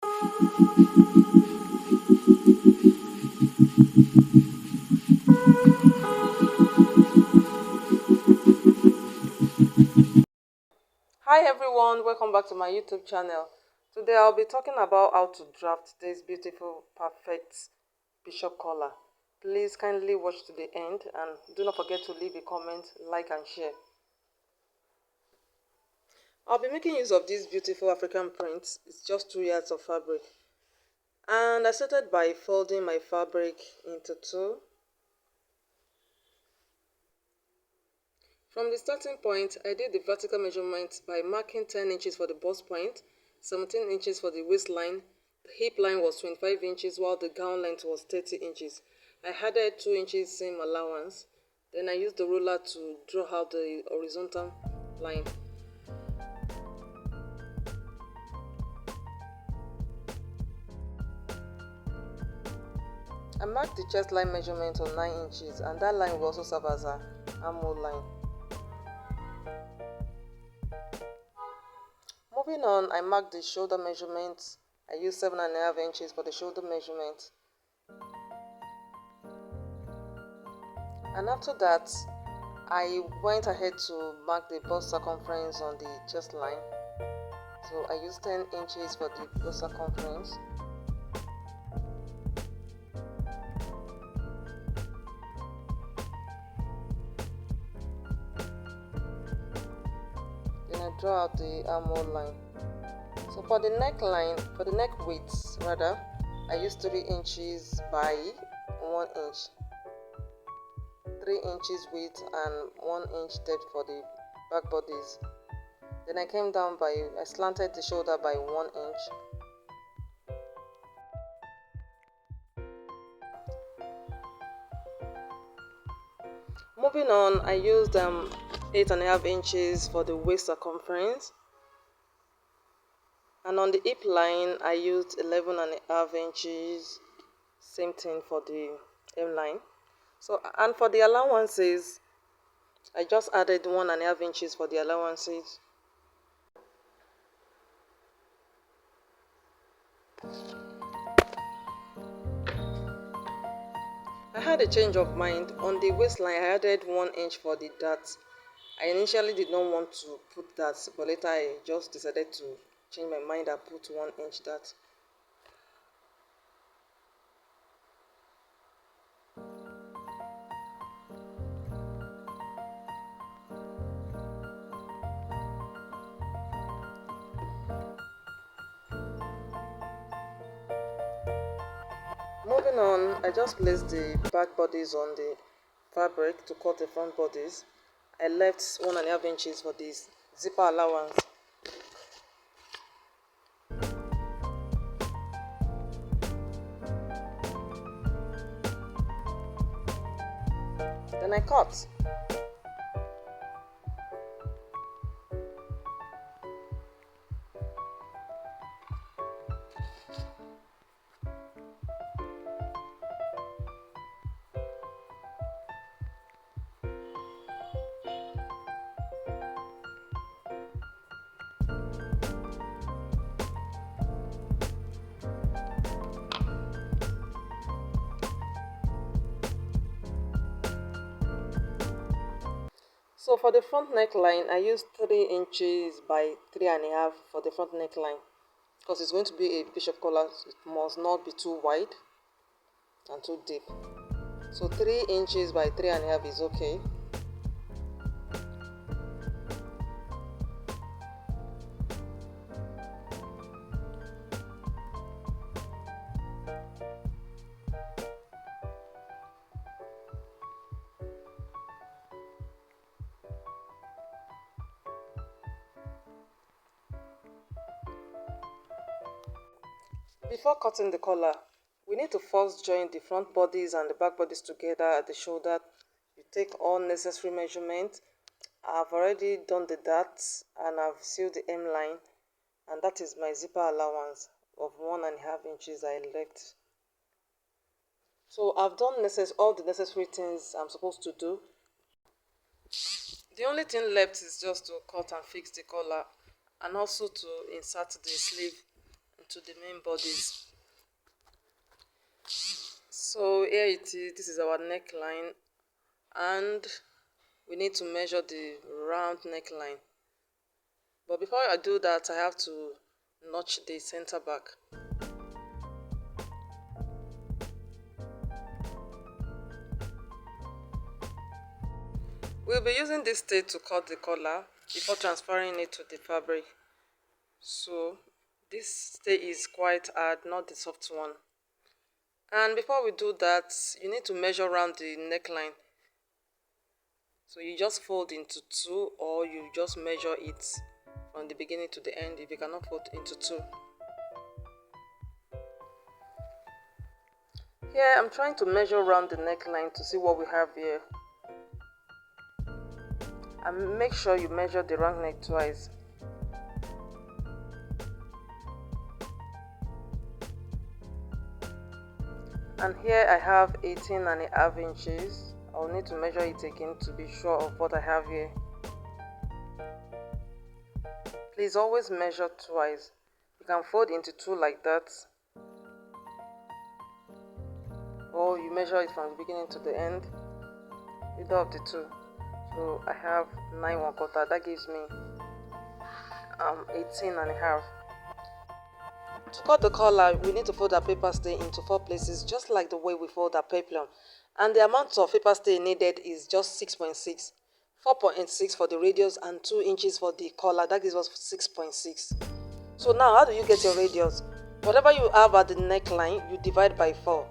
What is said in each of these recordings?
Hi everyone, welcome back to my YouTube channel. Today I'll be talking about how to draft this beautiful perfect bishop collar. Please kindly watch to the end and do not forget to leave a comment, like and share. I'll be making use of this beautiful African print. It's just 2 yards of fabric. And I started by folding my fabric into two. From the starting point, I did the vertical measurement by marking 10 inches for the bust point, 17 inches for the waistline. The hip line was 25 inches while the gown length was 30 inches. I added 2 inches seam allowance. Then I used the ruler to draw out the horizontal line. I marked the chest line measurement on 9 inches and that line will also serve as an armhole line. Moving on, I marked the shoulder measurement. I used 7.5 inches for the shoulder measurement. And after that, I went ahead to mark the bust circumference on the chest line. So I used 10 inches for the bust circumference. Then I draw out the armhole line. So for the neckline, for the neck width rather, I used 3 inches by 1 inch. 3 inches width and 1 inch depth for the back bodies. Then I came down I slanted the shoulder by 1 inch. Moving on, I used 8.5 inches for the waist circumference. And on the hip line, I used 11.5 inches. Same thing for the hem line. So, and for the allowances, I just added 1.5 inches for the allowances. I had a change of mind. On the waistline, I added 1 inch for the dart. I initially did not want to put that, but later I just decided to change my mind and put 1 inch dart. Moving on, I just placed the back bodies on the fabric to cut the front bodies. I left 1.5 inches for this zipper allowance. Then I cut. So for the front neckline, I used 3 inches by 3.5 for the front neckline because it's going to be a bishop collar. It must not be too wide and too deep. So 3 inches by 3.5 is okay. Before cutting the collar, we need to first join the front bodies and the back bodies together at the shoulder. You take all necessary measurements. I've already done the darts and I've sealed the hem line, and that is my zipper allowance of 1.5 inches I left. So I've done all the necessary things I'm supposed to do. The only thing left is just to cut and fix the collar and also to insert the sleeve to the main bodies. So here it is, this is our neckline, and we need to measure the round neckline. But before I do that, I have to notch the center back. We'll be using this tape to cut the collar before transferring it to the fabric. So this tape is quite hard, not the soft one. And before we do that, you need to measure around the neckline. So you just fold into two, or you just measure it from the beginning to the end if you cannot fold into two. Here I'm trying to measure around the neckline to see what we have here. And make sure you measure the round neck twice. And here I have 18.5 inches. I'll need to measure it again to be sure of what I have here. Please always measure twice. You can fold into two like that, or you measure it from the beginning to the end, either of the two. So I have 9 1/4, that gives me 18.5. To cut the collar, we need to fold our paper stay into 4 places, just like the way we fold our peplum. And the amount of paper stay needed is just 6.6. 4.6 for the radius and 2 inches for the collar. That gives us 6.6. So now, how do you get your radius? Whatever you have at the neckline, you divide by 4.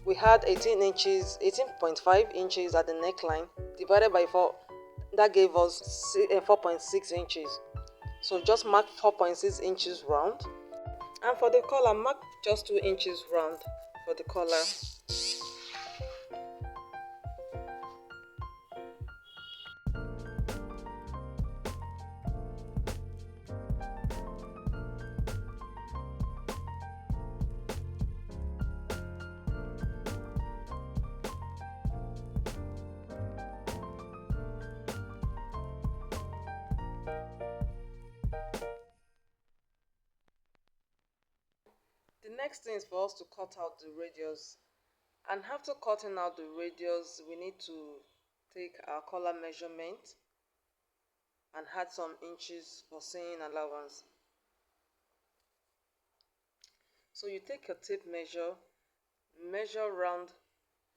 We had 18.5 inches at the neckline, divided by 4. That gave us 4.6 inches. So just mark 4.6 inches round. And for the collar, mark just 2 inches round for the collar. The next thing is for us to cut out the radius. And after cutting out the radius, we need to take our collar measurement and add some inches for seam allowance. So you take your tape measure around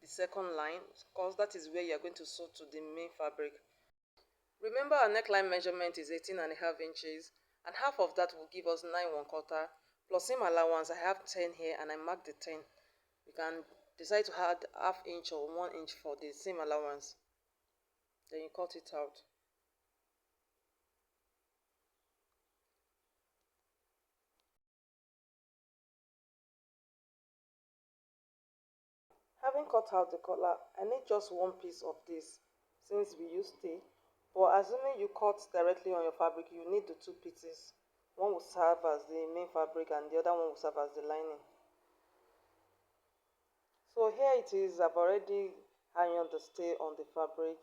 the second line, because that is where you are going to sew to the main fabric. Remember, our neckline measurement is 18.5 inches, and half of that will give us 9 1/4 plus seam allowance. I have 10 here and I mark the 10. You can decide to add ½ inch or 1 inch for the seam allowance. Then you cut it out. Having cut out the collar, I need just one piece of this since we use tape. But assuming you cut directly on your fabric, you need the 2 pieces. One will serve as the main fabric and the other one will serve as the lining. So here it is, I've already ironed the stay on the fabric.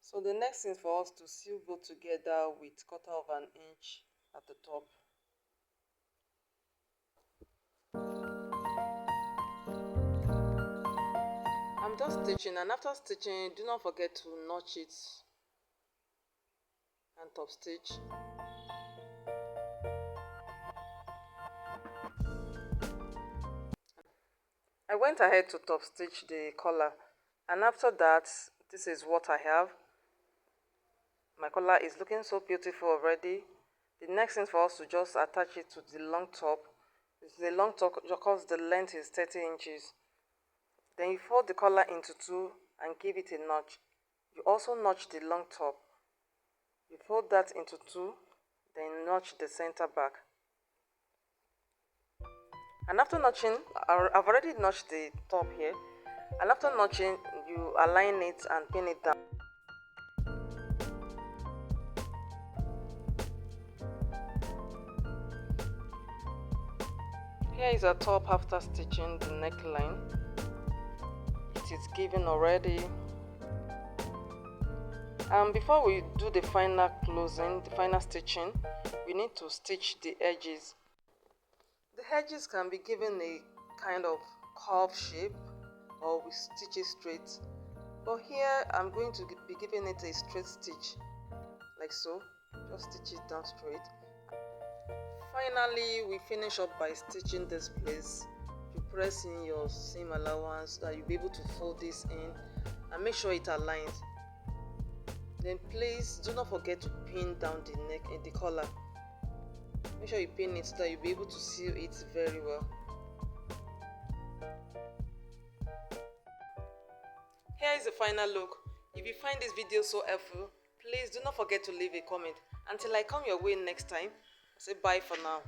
So the next thing is for us to sew both together with 1/4 inch at the top. I'm just stitching, and after stitching, do not forget to notch it and top stitch. I went ahead to top stitch the collar, and after that, this is what I have. My collar is looking so beautiful already. The next thing for us to just attach it to the long top. It's the long top because the length is 30 inches. Then you fold the collar into 2 and give it a notch. You also notch the long top. You fold that into 2, then notch the center back. And after notching, I've already notched the top here. And after notching, you align it and pin it down. Here is our top after stitching the neckline. It is given already. And before we do the final closing, the final stitching, we need to stitch the edges. The edges can be given a kind of curve shape or we stitch it straight, but here I'm going to be giving it a straight stitch like so. Just stitch it down straight. Finally, we finish up by stitching this place. You press in your seam allowance so that you'll be able to fold this in and make sure it aligns. Then please do not forget to pin down the neck and the collar. Make sure you pin it so that you'll be able to seal it very well. Here is the final look. If you find this video so helpful, please do not forget to leave a comment. Until I come your way next time, I say bye for now.